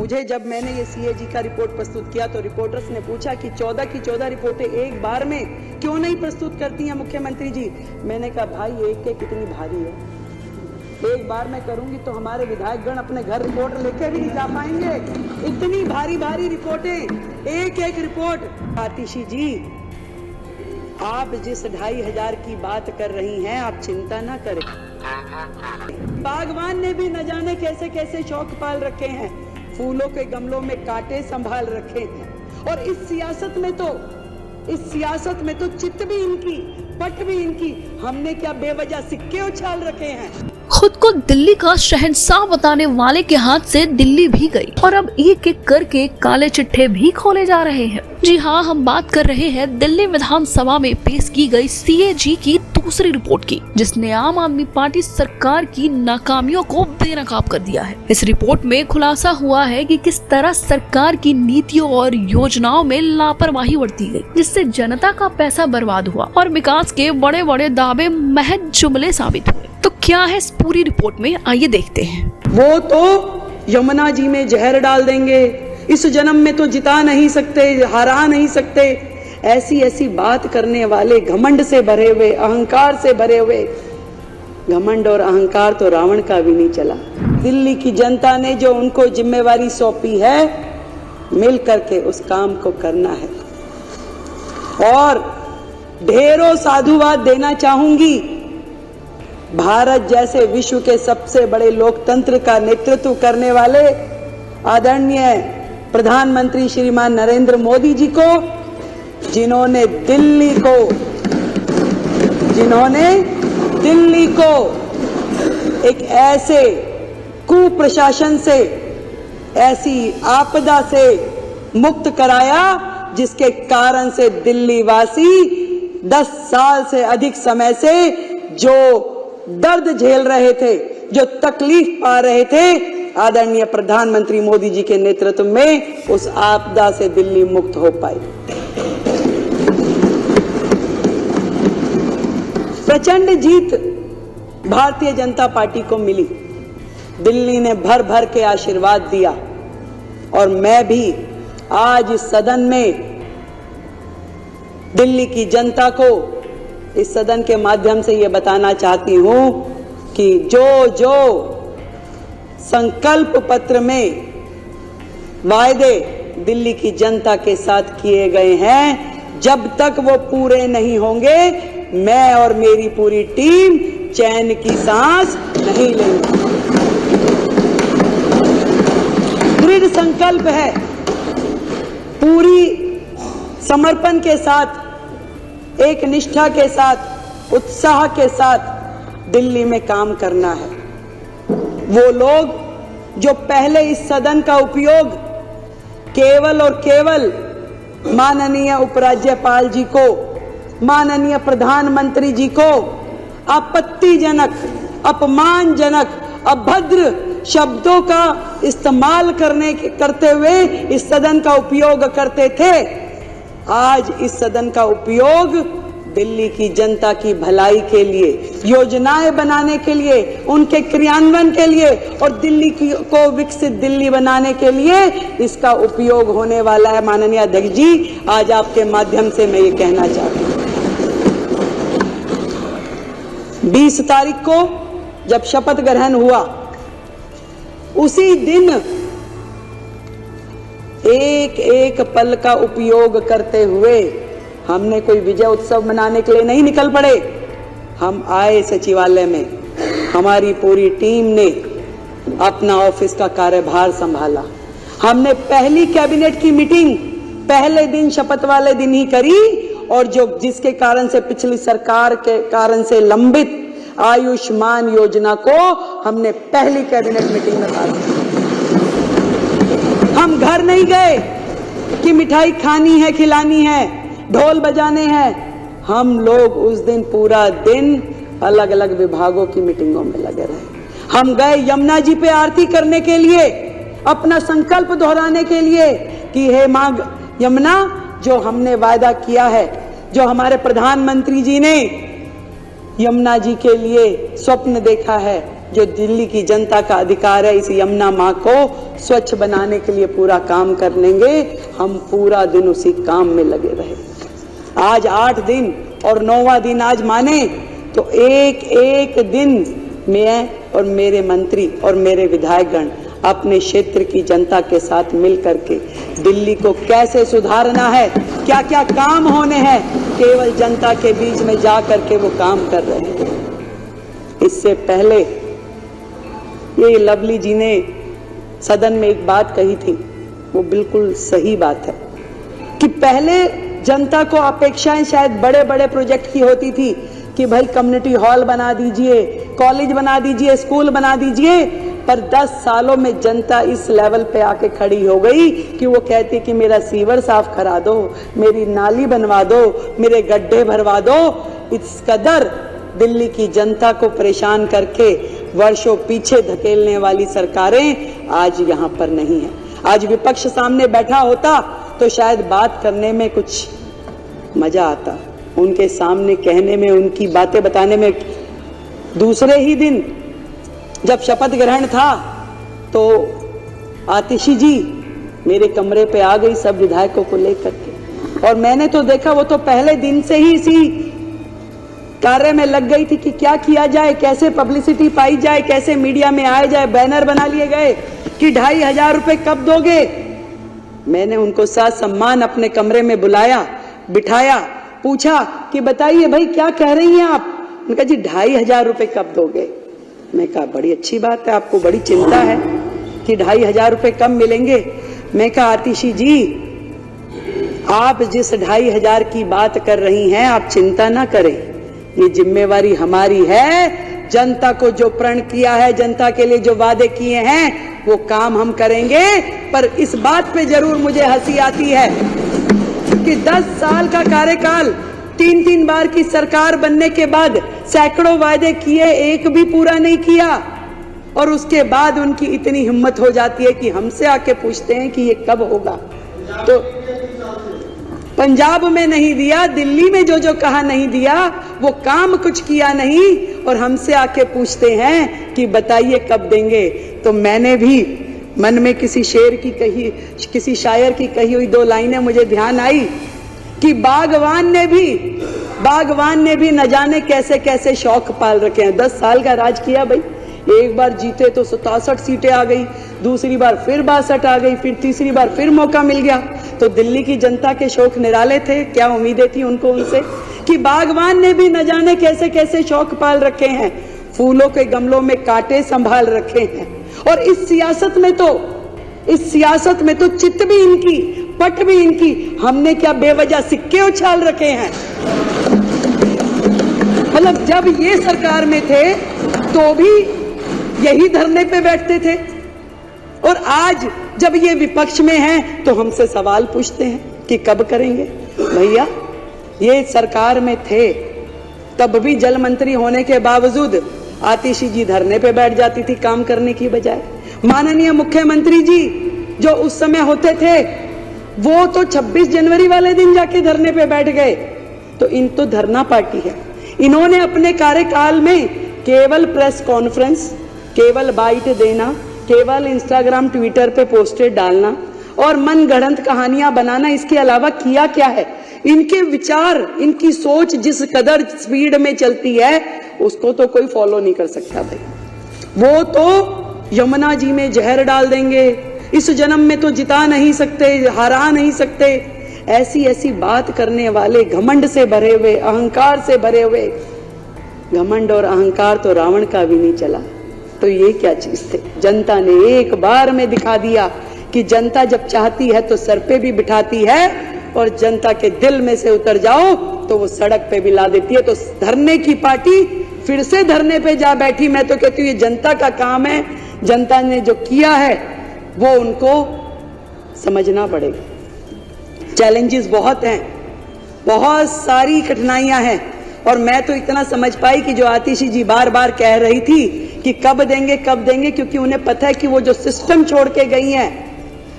मुझे जब मैंने ये सीएजी का रिपोर्ट प्रस्तुत किया तो रिपोर्टर्स ने पूछा कि 14 की 14 रिपोर्टें एक बार में क्यों नहीं प्रस्तुत करती हैं मुख्यमंत्री जी। मैंने कहा भाई एक कितनी भारी है, एक बार मैं करूंगी तो हमारे विधायकगण अपने घर रिपोर्ट लेके भी नहीं जा पाएंगे। इतनी भारी भारी रिपोर्टें, एक एक रिपोर्ट। आतिशी जी, आप जिस 2500 की बात कर रही हैं, आप चिंता ना करें। बागवान ने भी न जाने कैसे कैसे शौक पाल रखे हैं, फूलों के गमलों में कांटे संभाल रखे हैं। और इस सियासत में तो चित भी इनकी, पट भी इनकी। हमने क्या बेवजह सिक्के उछाल रखे हैं। खुद को दिल्ली का शहंशाह बताने वाले के हाथ से दिल्ली भी गई और अब एक एक करके काले चिट्ठे भी खोले जा रहे हैं। जी हाँ, हम बात कर रहे हैं दिल्ली विधानसभा में पेश की गई सीएजी की दूसरी रिपोर्ट की, जिसने आम आदमी पार्टी सरकार की नाकामियों को बेनकाब कर दिया है। इस रिपोर्ट में खुलासा हुआ है कि किस तरह सरकार की नीतियों और योजनाओं में लापरवाही बरती गई, जिससे जनता का पैसा बर्बाद हुआ और विकास के बड़े बड़े दावे महज जुमले साबित हुए। तो क्या है इस पूरी रिपोर्ट में, आइए देखते हैं। वो तो यमुना जी में जहर डाल देंगे, इस जन्म में तो जिता नहीं सकते, हरा नहीं सकते, ऐसी ऐसी बात करने वाले, घमंड से भरे हुए, अहंकार से भरे हुए। घमंड और अहंकार तो रावण का भी नहीं चला। दिल्ली की जनता ने जो उनको जिम्मेवारी सौंपी है, मिल करके उस काम को करना है। और ढेरों साधुवाद देना चाहूंगी भारत जैसे विश्व के सबसे बड़े लोकतंत्र का नेतृत्व करने वाले आदरणीय प्रधानमंत्री श्रीमान नरेंद्र मोदी जी को, जिन्होंने दिल्ली को एक ऐसे कुप्रशासन से, ऐसी आपदा से मुक्त कराया जिसके कारण से दिल्ली वासी 10 साल से अधिक समय से जो दर्द झेल रहे थे, जो तकलीफ पा रहे थे, आदरणीय प्रधानमंत्री मोदी जी के नेतृत्व में उस आपदा से दिल्ली मुक्त हो पाई। प्रचंड जीत भारतीय जनता पार्टी को मिली। दिल्ली ने भर भर के आशीर्वाद दिया और मैं भी आज इस सदन में दिल्ली की जनता को इस सदन के माध्यम से ये बताना चाहती हूं कि जो संकल्प पत्र में वायदे दिल्ली की जनता के साथ किए गए हैं, जब तक वो पूरे नहीं होंगे, मैं और मेरी पूरी टीम चैन की सांस नहीं लेंगे। दृढ़ संकल्प है, पूरी समर्पण के साथ, एक निष्ठा के साथ, उत्साह के साथ दिल्ली में काम करना है। वो लोग जो पहले इस सदन का उपयोग केवल और केवल माननीय उपराज्यपाल जी को, माननीय प्रधानमंत्री जी को आपत्तिजनक, अपमानजनक, अभद्र शब्दों का इस्तेमाल करते हुए इस सदन का उपयोग करते थे, आज इस सदन का उपयोग दिल्ली की जनता की भलाई के लिए, योजनाएं बनाने के लिए, उनके क्रियान्वयन के लिए और दिल्ली को विकसित दिल्ली बनाने के लिए इसका उपयोग होने वाला है। माननीय अध्यक्ष जी, आज आपके माध्यम से मैं ये कहना चाहती हूँ, 20 तारीख को जब शपथ ग्रहण हुआ, उसी दिन एक एक पल का उपयोग करते हुए हमने कोई विजय उत्सव मनाने के लिए नहीं निकल पड़े। हम आए सचिवालय में, हमारी पूरी टीम ने अपना ऑफिस का कार्यभार संभाला। हमने पहली कैबिनेट की मीटिंग पहले दिन, शपथ वाले दिन ही करी और जिसके कारण से पिछली सरकार के कारण से लंबित आयुष्मान योजना को हमने पहली कैबिनेट मीटिंग में पास किया। हम घर नहीं गए कि मिठाई खानी है, खिलानी है, ढोल बजाने हैं। हम लोग उस दिन पूरा दिन अलग अलग विभागों की मीटिंगों में लगे रहे। हम गए यमुना जी पे आरती करने के लिए, अपना संकल्प दोहराने के लिए कि हे मां यमुना, जो हमने वायदा किया है, जो हमारे प्रधानमंत्री जी ने यमुना जी के लिए स्वप्न देखा है, जो दिल्ली की जनता का अधिकार है, इस यमुना माँ को स्वच्छ बनाने के लिए पूरा काम कर लेंगे। हम पूरा दिन उसी काम में लगे रहे। आज 8 दिन और 9वां दिन आज माने तो एक एक दिन मैं और मेरे मंत्री और मेरे विधायकगण अपने क्षेत्र की जनता के साथ मिल करके दिल्ली को कैसे सुधारना है, क्या क्या काम होने हैं, केवल जनता के बीच में जा करके वो काम कर रहे हैं। इससे पहले ये लवली जी ने सदन में एक बात कही थी, वो बिल्कुल सही बात है कि पहले जनता को अपेक्षाएं शायद बड़े बड़े प्रोजेक्ट की होती थी कि भाई कम्युनिटी हॉल बना दीजिए, कॉलेज बना दीजिए, स्कूल बना दीजिए, पर 10 सालों में जनता इस लेवल पे आके खड़ी हो गई कि वो कहती कि मेरा सीवर साफ करा दो, मेरी नाली बनवा दो, मेरे गड्ढे भरवा दो। इस कदर दिल्ली की जनता को परेशान करके वर्षों पीछे धकेलने वाली सरकारें आज यहाँ पर नहीं है। आज विपक्ष सामने बैठा होता तो शायद बात करने में कुछ मजा आता, उनके सामने कहने में, उनकी बातें बताने में। दूसरे ही दिन जब शपथ ग्रहण था तो आतिशी जी मेरे कमरे पे आ गई सब विधायकों को लेकर के, और मैंने तो देखा वो तो पहले दिन से ही इसी कार्य में लग गई थी कि क्या किया जाए, कैसे पब्लिसिटी पाई जाए, कैसे मीडिया में आया जाए। बैनर बना लिए गए कि 2,500 रुपए कब दोगे। मैंने उनको साथ सम्मान अपने कमरे में बुलाया, बिठाया, पूछा कि बताइए भाई क्या कह रही हैं आप। उन्होंने कहा जी 2,500 रुपए कब दोगे। मैं कहा बड़ी अच्छी बात है, आपको बड़ी चिंता है कि 2,500 रुपए कब मिलेंगे। मैं कहा आतिशी जी आप जिस 2,500 की बात कर रही हैं आप चिंता ना करें, ये जिम्मेवारी हमारी है। जनता को जो प्रण किया है, जनता के लिए जो वादे किए हैं वो काम हम करेंगे। पर इस बात पे जरूर मुझे हंसी आती है कि 10 साल का कार्यकाल, 3-3 बार की सरकार बनने के बाद सैकड़ों वायदे किए, एक भी पूरा नहीं किया। और उसके बाद उनकी इतनी हिम्मत हो जाती है कि हमसे आके पूछते हैं कि ये कब होगा। तो पंजाब में नहीं दिया, दिल्ली में जो जो कहा नहीं दिया, वो काम कुछ किया नहीं, और हमसे आके पूछते हैं कि बताइए कब देंगे। तो मैंने भी मन में किसी शायर की कही हुई 2 लाइनें मुझे ध्यान आई कि बागवान ने भी न जाने कैसे कैसे शौक पाल रखे हैं। 10 साल का राज किया भाई, एक बार जीते तो 67 सीटें आ गई, दूसरी बार फिर 62 आ गई, फिर तीसरी बार फिर मौका मिल गया। तो दिल्ली की जनता के शौक निराले थे, क्या उम्मीदें थी उनको उनसे कि बागवान ने भी न जाने कैसे कैसे शौक पाल रखे हैं, फूलों के गमलों में कांटे संभाल रखे हैं। और इस सियासत में तो चित भी इनकी, पट भी इनकी, हमने क्या बेवजह सिक्के उछाल रखे हैं। मतलब जब ये सरकार में थे तो भी यही धरने पे बैठते थे, और आज जब ये विपक्ष में हैं तो हमसे सवाल पूछते हैं कि कब करेंगे। भैया ये सरकार में थे तब भी जल मंत्री होने के बावजूद आतिशी जी धरने पे बैठ जाती थी काम करने की बजाय। माननीय मुख्यमंत्री जी जो उस समय होते थे वो तो 26 जनवरी वाले दिन जाके धरने पे बैठ गए। तो इन तो धरना पार्टी है। इन्होंने अपने कार्यकाल में केवल प्रेस कॉन्फ्रेंस, केवल बाइट देना, केवल इंस्टाग्राम ट्विटर पे पोस्टर डालना और मनगढ़ंत कहानियां बनाना, इसके अलावा किया क्या है। इनके विचार, इनकी सोच जिस कदर स्पीड में चलती है उसको तो कोई फॉलो नहीं कर सकता भाई। वो तो यमुना जी में जहर डाल देंगे, इस जन्म में तो जिता नहीं सकते, हरा नहीं सकते, ऐसी ऐसी बात करने वाले, घमंड से भरे हुए, अहंकार से भरे हुए। घमंड और अहंकार तो रावण का भी नहीं चला, तो ये क्या चीज थे। जनता ने एक बार में दिखा दिया कि जनता जब चाहती है तो सर पे भी बिठाती है, और जनता के दिल में से उतर जाओ तो वो सड़क पे भी ला देती है। तो धरने की पार्टी फिर से धरने पे जा बैठी। मैं तो कहती हूँ ये जनता का काम है, जनता ने जो किया है वो उनको समझना पड़ेगा। चैलेंजेस बहुत हैं, बहुत सारी कठिनाइयां हैं, और मैं तो इतना समझ पाई कि जो आतिशी जी बार बार कह रही थी कि कब देंगे, क्योंकि उन्हें पता है कि वो जो सिस्टम छोड़ के गई हैं,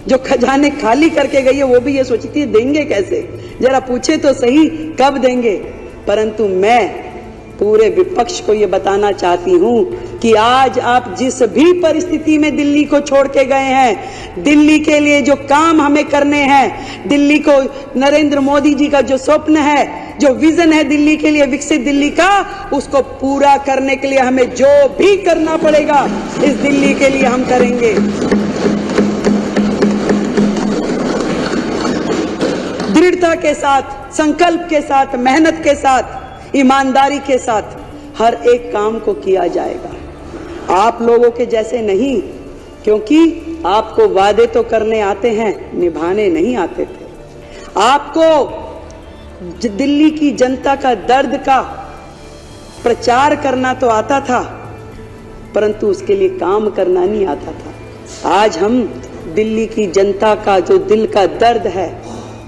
जो खजाने खाली करके गई है, वो भी ये सोचती थी देंगे कैसे, जरा पूछे तो सही कब देंगे। परंतु मैं पूरे विपक्ष को ये बताना चाहती हूं कि आज आप जिस भी परिस्थिति में दिल्ली को छोड़ के गए हैं, दिल्ली के लिए जो काम हमें करने हैं, दिल्ली को नरेंद्र मोदी जी का जो स्वप्न है, जो विजन है दिल्ली के लिए, विकसित दिल्ली का, उसको पूरा करने के लिए हमें जो भी करना पड़ेगा इस दिल्ली के लिए हम करेंगे। दृढ़ता के साथ, संकल्प के साथ, मेहनत के साथ, ईमानदारी के साथ हर एक काम को किया जाएगा। आप लोगों के जैसे नहीं, क्योंकि आपको वादे तो करने आते हैं, निभाने नहीं आते थे। आपको दिल्ली की जनता का दर्द का प्रचार करना तो आता था, परंतु उसके लिए काम करना नहीं आता था। आज हम दिल्ली की जनता का जो दिल का दर्द है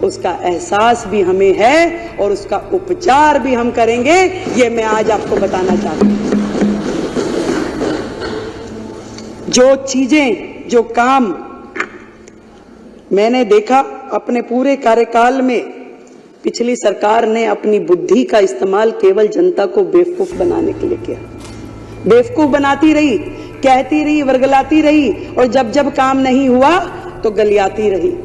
उसका एहसास भी हमें है और उसका उपचार भी हम करेंगे, ये मैं आज आपको बताना चाहता हूं। जो चीजें, जो काम मैंने देखा अपने पूरे कार्यकाल में, पिछली सरकार ने अपनी बुद्धि का इस्तेमाल केवल जनता को बेवकूफ बनाने के लिए किया। बेवकूफ बनाती रही, कहती रही, वर्गलाती रही, और जब जब काम नहीं हुआ तो गलियाती रही।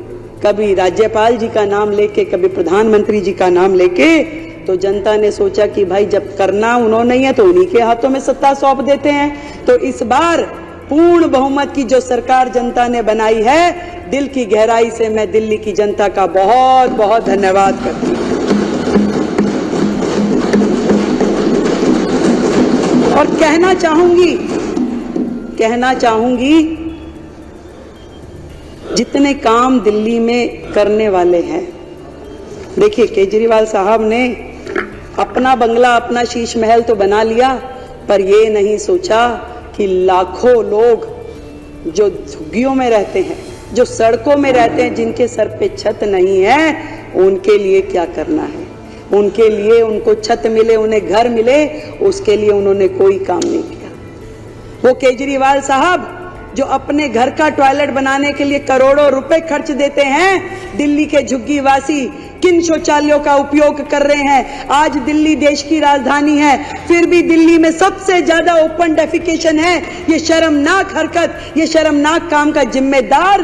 कभी राज्यपाल जी का नाम लेके, कभी प्रधानमंत्री जी का नाम लेके, तो जनता ने सोचा कि भाई जब करना उन्होंने ही है तो उन्हीं के हाथों में सत्ता सौंप देते हैं। तो इस बार पूर्ण बहुमत की जो सरकार जनता ने बनाई है, दिल की गहराई से मैं दिल्ली की जनता का बहुत बहुत धन्यवाद करती हूँ। और कहना चाहूंगी जितने काम दिल्ली में करने वाले हैं, देखिए केजरीवाल साहब ने अपना बंगला, अपना शीश महल तो बना लिया, पर ये नहीं सोचा कि लाखों लोग जो झुग्गियों में रहते हैं, जो सड़कों में रहते हैं, जिनके सर पे छत नहीं है, उनके लिए क्या करना है। उनके लिए, उनको छत मिले, उन्हें घर मिले, उसके लिए उन्होंने कोई काम नहीं किया। वो केजरीवाल साहब जो अपने घर का टॉयलेट बनाने के लिए करोड़ों रुपए खर्च देते हैं, दिल्ली के झुग्गी वासी किन शौचालयों का उपयोग कर रहे हैं। आज दिल्ली देश की राजधानी है, फिर भी दिल्ली में सबसे ज्यादा ओपन डेफिकेशन है। ये शर्मनाक हरकत, ये शर्मनाक काम का जिम्मेदार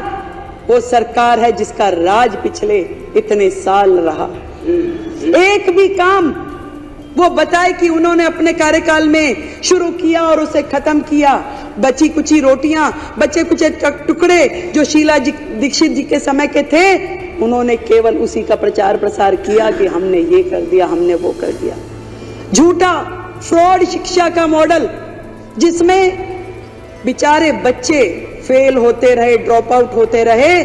वो सरकार है जिसका राज पिछले इतने साल रहा। एक भी काम वो बताए कि उन्होंने अपने कार्यकाल में शुरू किया और उसे खत्म किया। बची कुची रोटियां, बचे कुछ टुकड़े जो शीला दीक्षित जी के समय के थे, उन्होंने केवल उसी का प्रचार प्रसार किया कि हमने ये कर दिया, हमने वो कर दिया। झूठा फ्रॉड शिक्षा का मॉडल, जिसमें बेचारे बच्चे फेल होते रहे, ड्रॉप आउट होते रहे,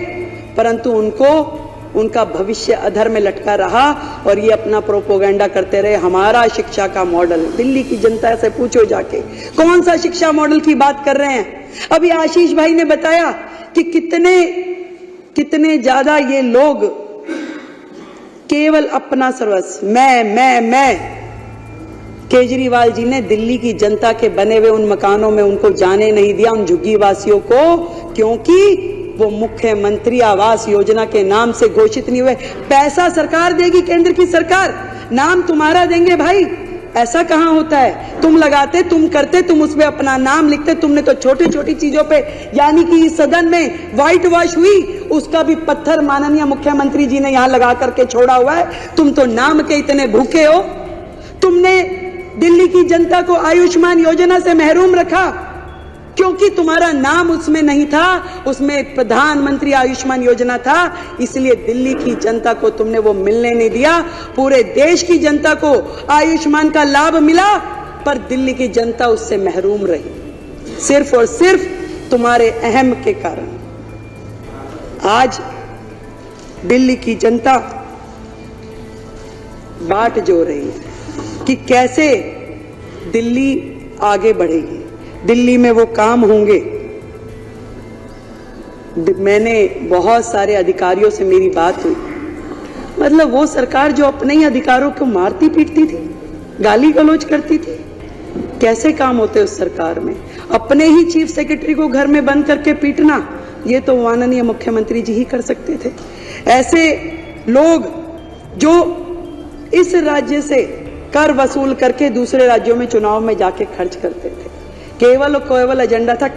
परंतु उनका भविष्य अधर में लटका रहा और ये अपना प्रोपोगंडा करते रहे, हमारा शिक्षा का मॉडल। दिल्ली की जनता से पूछो जाके कौन सा शिक्षा मॉडल की बात कर रहे हैं। अभी आशीष भाई ने बताया कि कितने ज्यादा ये लोग केवल अपना सर्वस्व, मैं। केजरीवाल जी ने दिल्ली की जनता के बने हुए उन मकानों में उनको जाने नहीं दिया, उन झुग्गी वासियों को, क्योंकि वो मुख्यमंत्री आवास योजना के नाम से घोषित नहीं हुए। पैसा सरकार देगी, केंद्र की सरकार, नाम तुम्हारा देंगे भाई। ऐसा कहां होता है? तुम लगाते, तुम करते, तुम उसमें अपना नाम लिखते। तुमने तो छोटी छोटी चीजों पे, यानी कि इस सदन में व्हाइट वॉश हुई, उसका भी पत्थर माननीय मुख्यमंत्री जी ने यहां लगा करके छोड़ा हुआ है। तुम तो नाम के इतने भूखे हो। तुमने दिल्ली की जनता को आयुष्मान योजना से महरूम रखा क्योंकि तुम्हारा नाम उसमें नहीं था, उसमें प्रधानमंत्री आयुष्मान योजना था, इसलिए दिल्ली की जनता को तुमने वो मिलने नहीं दिया। पूरे देश की जनता को आयुष्मान का लाभ मिला, पर दिल्ली की जनता उससे महरूम रही, सिर्फ और सिर्फ तुम्हारे अहम के कारण। आज दिल्ली की जनता बाट जो रही है कि कैसे दिल्ली आगे बढ़ेगी, दिल्ली में वो काम होंगे। मैंने बहुत सारे अधिकारियों से मेरी बात हुई, मतलब वो सरकार जो अपने ही अधिकारों को मारती पीटती थी, गाली गलौज करती थी, कैसे काम होते उस सरकार में? अपने ही चीफ सेक्रेटरी को घर में बंद करके पीटना, ये तो माननीय मुख्यमंत्री जी ही कर सकते थे। ऐसे लोग जो इस राज्य से कर वसूल करके दूसरे राज्यों में चुनाव में जाके खर्च करते थे। केवल और केवल एजेंडा था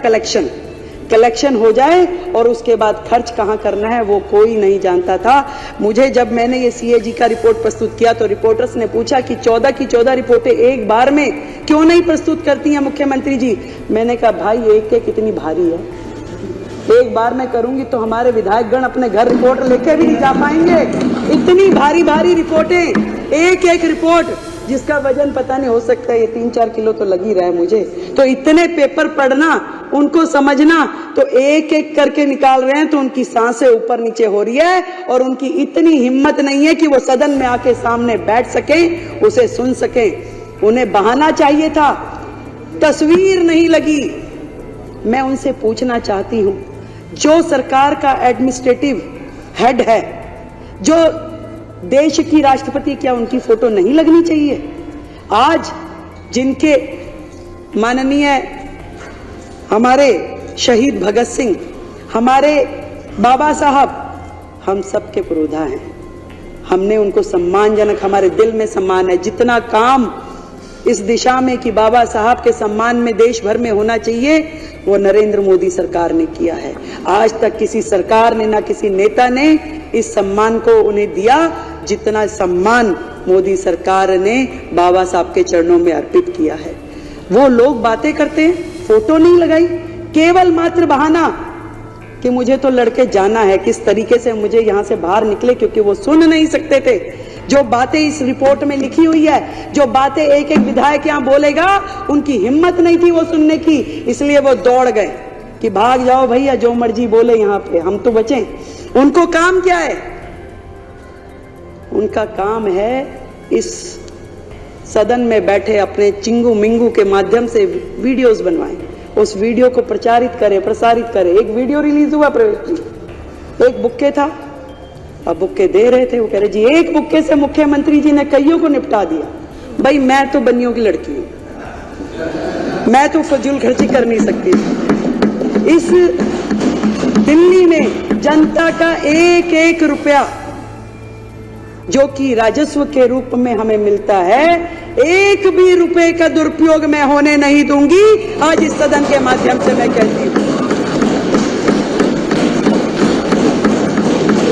कलेक्शन हो जाए और उसके बाद खर्च कहां करना है वो कोई नहीं जानता था। मुझे जब मैंने ये सीएजी का रिपोर्ट प्रस्तुत किया तो रिपोर्टर्स ने पूछा कि 14 की 14 रिपोर्टें एक बार में क्यों नहीं प्रस्तुत करती हैं मुख्यमंत्री जी। मैंने कहा भाई एक एक इतनी भारी है, एक बार में करूंगी तो हमारे विधायकगण अपने घर रिपोर्ट लेके भी नहीं जा पाएंगे। इतनी भारी भारी रिपोर्टें, एक एक रिपोर्ट जिसका वजन पता नहीं, हो सकता है ये 3-4 किलो तो लग ही रहा है मुझे। तो इतने पेपर पढ़ना, उनको समझना, तो एक एक करके निकाल रहे हैं तो उनकी सांसें ऊपर नीचे हो रही है और उनकी इतनी हिम्मत नहीं है कि वो सदन में आके सामने बैठ सके, उसे सुन सके। उन्हें बहाना चाहिए था, तस्वीर नहीं लगी। मैं उनसे पूछना चाहती हूं, जो सरकार का एडमिनिस्ट्रेटिव हेड है, जो देश की राष्ट्रपति, क्या उनकी फोटो नहीं लगनी चाहिए? आज जिनके माननीय हमारे शहीद भगत सिंह, हमारे बाबा साहब, हम सबके पुरोधा हैं। हमने उनको सम्मानजनक, हमारे दिल में सम्मान है। जितना काम इस दिशा में कि बाबा साहब के सम्मान में देश भर में होना चाहिए, वो नरेंद्र मोदी सरकार ने किया है। आज तक किसी सरकार ने, ना किसी नेता ने इस सम्मान को उन्हें दिया जितना सम्मान मोदी सरकार ने बाबा साहब के चरणों में अर्पित किया है। वो लोग बातें करते हैं, फोटो नहीं लगाई, केवल मात्र बहाना कि मुझे तो लड़के जाना है, किस तरीके से मुझे यहां से बाहर निकले, क्योंकि वो सुन नहीं सकते थे जो बातें इस रिपोर्ट में लिखी हुई है। जो बातें एक एक विधायक यहां बोलेगा, उनकी हिम्मत नहीं थी वो सुनने की, इसलिए वो दौड़ गए कि भाग जाओ भैया, जो मर्जी बोले यहां पे, हम तो बचें। उनको काम क्या है? उनका काम है इस सदन में बैठे अपने चिंगू मिंगू के माध्यम से वीडियोस बनवाएं, उस वीडियो को प्रचारित करें, प्रसारित करें। एक वीडियो रिलीज हुआ प्रवेश जी, एक बुक्के था, अब बुक्के दे रहे थे, वो कह रहे जी एक बुक्के से मुख्यमंत्री जी ने कईयों को निपटा दिया। भाई मैं तो बनियों की लड़की हूं, मैं तो फजूल खर्ची कर नहीं सकती। इस दिल्ली में जनता का एक एक रुपया जो कि राजस्व के रूप में हमें मिलता है, एक भी रुपए का दुरुपयोग मैं होने नहीं दूंगी। आज इस सदन के माध्यम से मैं कहती हूं,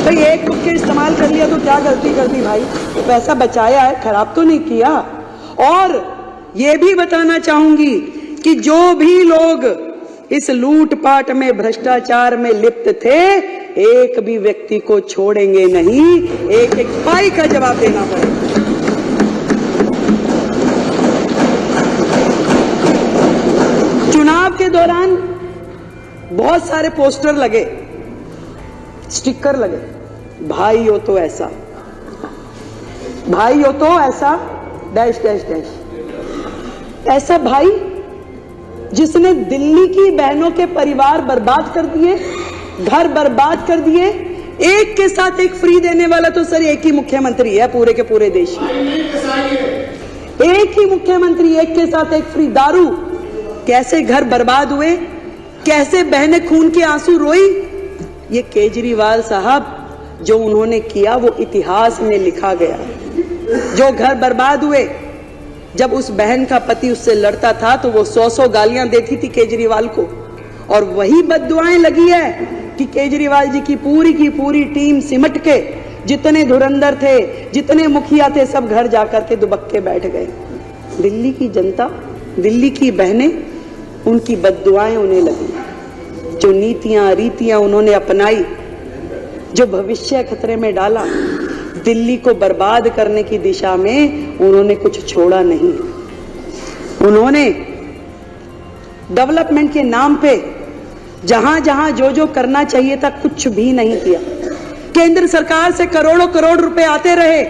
भाई एक बुक्के इस्तेमाल कर लिया तो क्या गलती कर दी भाई? पैसा बचाया है, खराब तो नहीं किया। और ये भी बताना चाहूंगी कि जो भी लोग इस लूटपाट में, भ्रष्टाचार में लिप्त थे, एक भी व्यक्ति को छोड़ेंगे नहीं, एक एक पाई का जवाब देना पड़ेगा। चुनाव के दौरान बहुत सारे पोस्टर लगे, स्टिकर लगे, भाई हो तो ऐसा, भाई हो तो ऐसा, डैश डैश डैश। ऐसा भाई जिसने दिल्ली की बहनों के परिवार बर्बाद कर दिए, घर बर्बाद कर दिए। एक के साथ एक फ्री देने वाला तो सर एक ही मुख्यमंत्री है पूरे के पूरे देश में। एक ही मुख्यमंत्री, एक के साथ एक फ्री। दारू, कैसे घर बर्बाद हुए, कैसे बहनें खून के आंसू रोई, ये केजरीवाल साहब जो उन्होंने किया वो इतिहास में लिखा गया। जो घर बर्बाद हुए, जब उस बहन का पति उससे लड़ता था तो वो 100 गालियां देती थी केजरीवाल को, और वही बद्दुआएं लगी है कि केजरीवाल जी की पूरी टीम सिमट के, जितने धुरंधर थे, जितने मुखिया थे, सब घर जाकर के दुबक्के बैठ गए। दिल्ली की जनता, दिल्ली की बहनें, उनकी बद्दुआएं उन्हें लगी। जो नीतियां रीतियां उन्होंने अपनाई, जो भविष्य खतरे में डाला, दिल्ली को बर्बाद करने की दिशा में उन्होंने कुछ छोड़ा नहीं। उन्होंने डेवलपमेंट के नाम पे जहां जहां जो जो करना चाहिए था कुछ भी नहीं किया। केंद्र सरकार से करोड़ों करोड़ रुपए आते रहे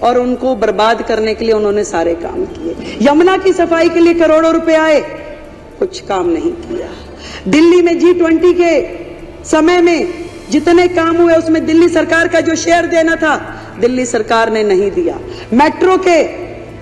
और उनको बर्बाद करने के लिए उन्होंने सारे काम किए। यमुना की सफाई के लिए करोड़ों रुपए आए, कुछ काम नहीं किया। दिल्ली में G20 के समय में जितने काम हुए उसमें दिल्ली सरकार का जो शेयर देना था दिल्ली सरकार ने नहीं दिया। मेट्रो के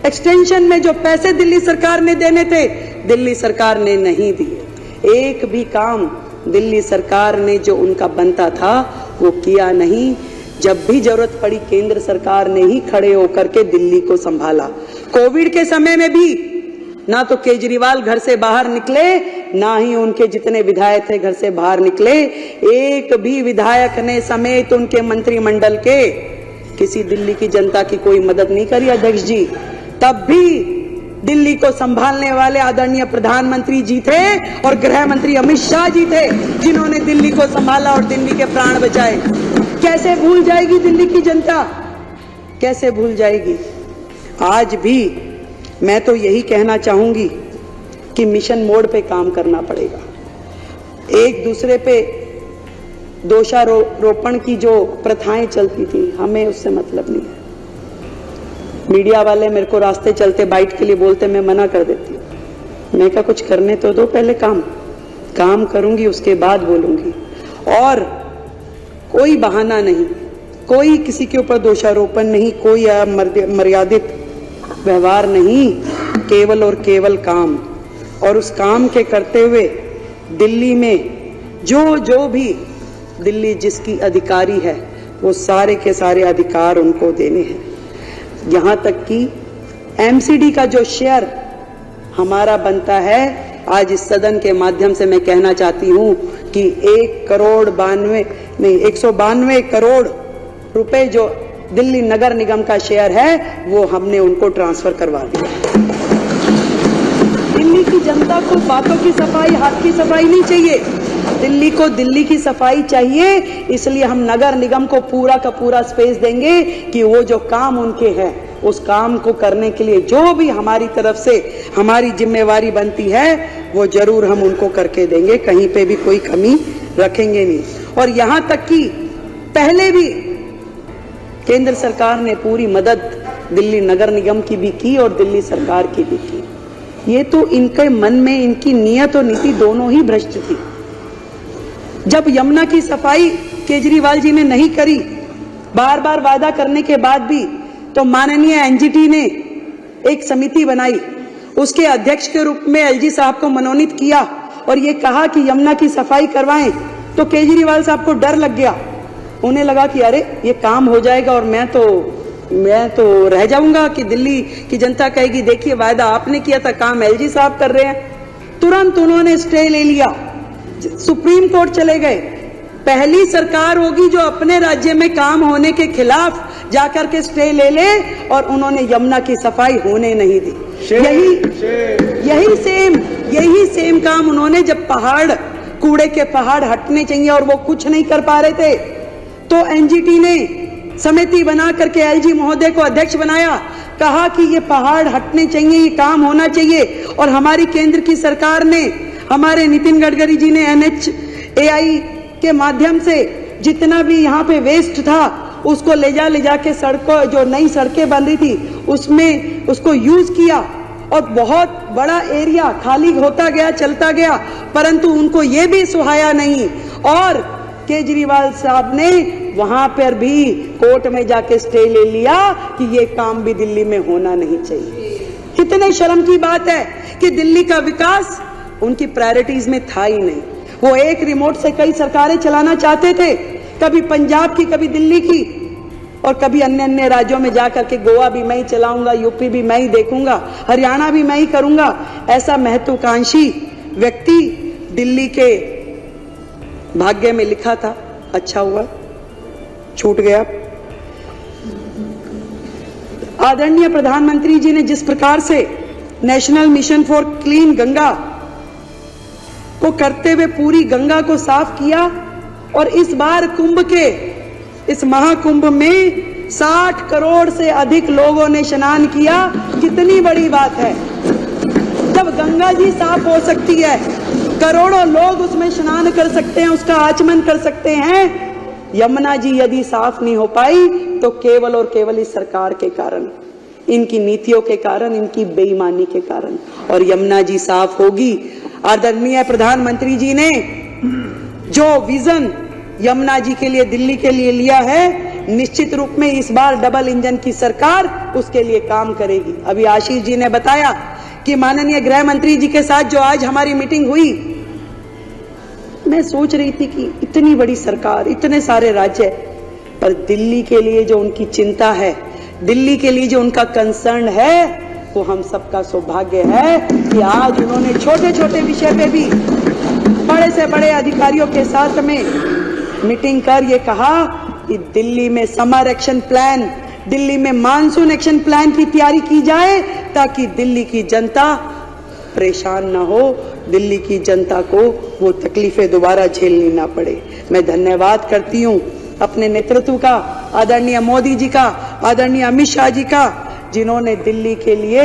एक्सटेंशन में जो पैसे दिल्ली सरकार ने देने थे दिल्ली सरकार ने नहीं दिए। एक भी काम दिल्ली सरकार ने जो उनका बनता था वो किया नहीं। जब भी जरूरत पड़ी केंद्र सरकार ने ही खड़े होकर के दिल्ली को संभाला। कोविड के समय में भी ना तो केजरीवाल घर से बाहर निकले, ना ही उनके जितने विधायक थे घर से बाहर निकले। एक भी विधायक ने समेत उनके मंत्रिमंडल के किसी दिल्ली की जनता की कोई मदद नहीं करी अध्यक्ष जी। तब भी दिल्ली को संभालने वाले आदरणीय प्रधानमंत्री जी थे और गृह मंत्री अमित शाह जी थे जिन्होंने दिल्ली को संभाला और दिल्ली के प्राण बचाए। कैसे भूल जाएगी दिल्ली की जनता, कैसे भूल जाएगी। आज भी मैं तो यही कहना चाहूंगी कि मिशन मोड पे काम करना पड़ेगा। एक दूसरे पे दोषारोपण की जो प्रथाएं चलती थी, हमें उससे मतलब नहीं है। मीडिया वाले मेरे को रास्ते चलते बाइट के लिए बोलते, मैं मना कर देती हूँ। मैं क्या, कुछ करने तो दो पहले, काम करूंगी उसके बाद बोलूंगी। और कोई बहाना नहीं, कोई किसी के ऊपर दोषारोपण नहीं, कोई मर्यादित व्यवहार नहीं, केवल और केवल काम। और उस काम के करते हुए दिल्ली में जो भी दिल्ली जिसकी अधिकारी है वो सारे के सारे अधिकार उनको देने हैं। यहाँ तक कि एमसीडी का जो शेयर हमारा बनता है, आज इस सदन के माध्यम से मैं कहना चाहती हूँ कि 192 करोड़ रुपए जो दिल्ली नगर निगम का शेयर है वो हमने उनको ट्रांसफर करवा दिया। दिल्ली की जनता को बातों की सफाई, हाथ की सफाई नहीं चाहिए, दिल्ली को दिल्ली की सफाई चाहिए। इसलिए हम नगर निगम को पूरा का पूरा स्पेस देंगे कि वो जो काम उनके हैं उस काम को करने के लिए जो भी हमारी तरफ से हमारी जिम्मेवारी बनती है वो जरूर हम उनको करके देंगे, कहीं पे भी कोई कमी रखेंगे नहीं। और यहाँ तक कि पहले भी केंद्र सरकार ने पूरी मदद दिल्ली नगर निगम की भी की और दिल्ली सरकार की भी की। ये तो इनके मन में इनकी नीयत और नीति दोनों ही भ्रष्ट थी। जब यमुना की सफाई केजरीवाल जी ने नहीं करी, बार बार वादा करने के बाद भी, तो माननीय एनजीटी ने एक समिति बनाई, उसके अध्यक्ष के रूप में एलजी साहब को मनोनीत किया और ये कहा कि यमुना की सफाई करवाएं। तो केजरीवाल साहब को डर लग गया, उन्हें लगा कि अरे ये काम हो जाएगा और मैं तो रह जाऊंगा कि दिल्ली की जनता कहेगी देखिए वायदा आपने किया था, काम एलजी साहब कर रहे हैं। तुरंत उन्होंने स्टे ले लिया, सुप्रीम कोर्ट चले गए। पहली सरकार होगी जो अपने राज्य में काम होने के खिलाफ जाकर के स्टे ले ले, और उन्होंने यमुना की सफाई होने नहीं दी। यही सेम काम उन्होंने जब कूड़े के पहाड़ हटने चाहिए और वो कुछ नहीं कर पा रहे थे, तो एनजीटी ने समिति बना करके एलजी महोदय को अध्यक्ष बनाया, कहा कि ये पहाड़ हटने चाहिए, ये काम होना चाहिए। और हमारी केंद्र की सरकार ने, हमारे नितिन गडकरी जी ने NHAI के माध्यम से जितना भी यहाँ पे वेस्ट था उसको ले जा के सड़कों, जो नई सड़कें बन रही थी उसमें उसको यूज किया और बहुत बड़ा एरिया खाली होता गया, चलता गया, परंतु उनको ये भी सुहाया नहीं। और केजरीवाल साहब ने वहां पर भी कोर्ट में जाके स्टे ले लिया कि ये काम भी दिल्ली में होना नहीं चाहिए। कितने शर्म की बात है कि दिल्ली का विकास उनकी प्रायोरिटीज में था ही नहीं। वो एक रिमोट से कई सरकारें चलाना चाहते थे, कभी पंजाब की, कभी दिल्ली की, और कभी अन्य राज्यों में जाकर के गोवा भी मैं ही चलाऊंगा, यूपी भी मैं ही देखूंगा, हरियाणा भी मैं ही करूंगा। ऐसा महत्वाकांक्षी व्यक्ति दिल्ली के भाग्य में लिखा था, अच्छा हुआ छूट गया। आदरणीय प्रधानमंत्री जी ने जिस प्रकार से national mission for clean Ganga को करते हुए पूरी गंगा को साफ किया, और इस बार कुंभ के इस महाकुंभ में 60 करोड़ से अधिक लोगों ने स्नान किया। कितनी बड़ी बात है, जब गंगा जी साफ हो सकती है, करोड़ों लोग उसमें स्नान कर सकते हैं, उसका आचमन कर सकते हैं। यमुना जी यदि साफ नहीं हो पाई तो केवल और केवल इस सरकार के कारण, इनकी नीतियों के कारण, इनकी बेईमानी के कारण। और यमुना जी साफ होगी। आदरणीय प्रधानमंत्री जी ने जो विजन यमुना जी के लिए, दिल्ली के लिए लिया है, निश्चित रूप में इस बार डबल इंजन की सरकार उसके लिए काम करेगी। अभी आशीष जी ने बताया कि माननीय गृह मंत्री जी के साथ जो आज हमारी मीटिंग हुई, मैं सोच रही थी कि इतनी बड़ी सरकार, इतने सारे राज्य, पर दिल्ली के लिए जो उनकी चिंता है, दिल्ली के लिए जो उनका कंसर्न है, वो हम सबका सौभाग्य है कि आज उन्होंने छोटे छोटे विषय पे भी बड़े से बड़े अधिकारियों के साथ में मीटिंग कर ये कहा कि दिल्ली में समर एक्शन प्लान, दिल्ली में मानसून एक्शन प्लान की तैयारी की जाए ताकि दिल्ली की जनता परेशान ना हो, दिल्ली की जनता को वो तकलीफें दोबारा झेलनी ना पड़े। मैं धन्यवाद करती हूँ अपने नेतृत्व का, आदरणीय मोदी जी का, आदरणीय अमित शाह जी का, जिन्होंने दिल्ली के लिए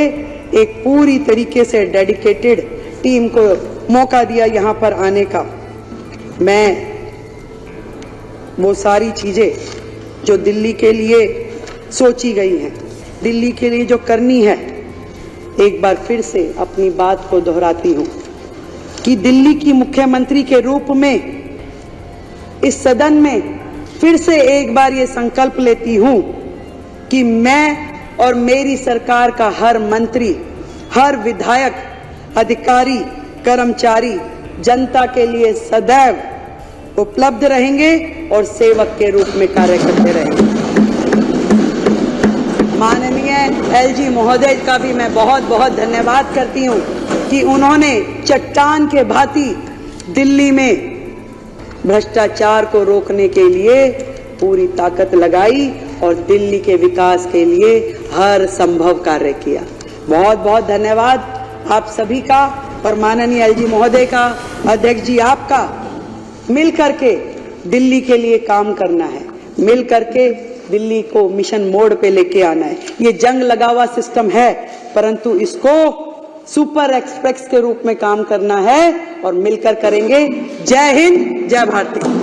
एक पूरी तरीके से डेडिकेटेड टीम को मौका दिया यहाँ पर आने का। मैं वो सारी चीजें जो दिल्ली के लिए सोची गई हैं, दिल्ली के लिए जो करनी है, एक बार फिर से अपनी बात को दोहराती हूँ कि दिल्ली की मुख्यमंत्री के रूप में इस सदन में फिर से एक बार ये संकल्प लेती हूँ कि मैं और मेरी सरकार का हर मंत्री, हर विधायक, अधिकारी, कर्मचारी जनता के लिए सदैव उपलब्ध रहेंगे और सेवक के रूप में कार्य करते रहेंगे। माननीय एलजी महोदय का भी मैं बहुत बहुत धन्यवाद करती हूँ कि उन्होंने चट्टान के भांति दिल्ली में भ्रष्टाचार को रोकने के लिए पूरी ताकत लगाई और दिल्ली के विकास के लिए हर संभव कार्य किया। बहुत बहुत धन्यवाद आप सभी का और माननीय एलजी महोदय का, अध्यक्ष जी आपका। मिल करके दिल्ली के लिए काम करना है, मिल करके दिल्ली को मिशन मोड पे लेके आना है। ये जंग लगा हुआ सिस्टम है, परंतु इसको सुपर एक्सप्रेस के रूप में काम करना है और मिलकर करेंगे। जय हिंद, जय भारती।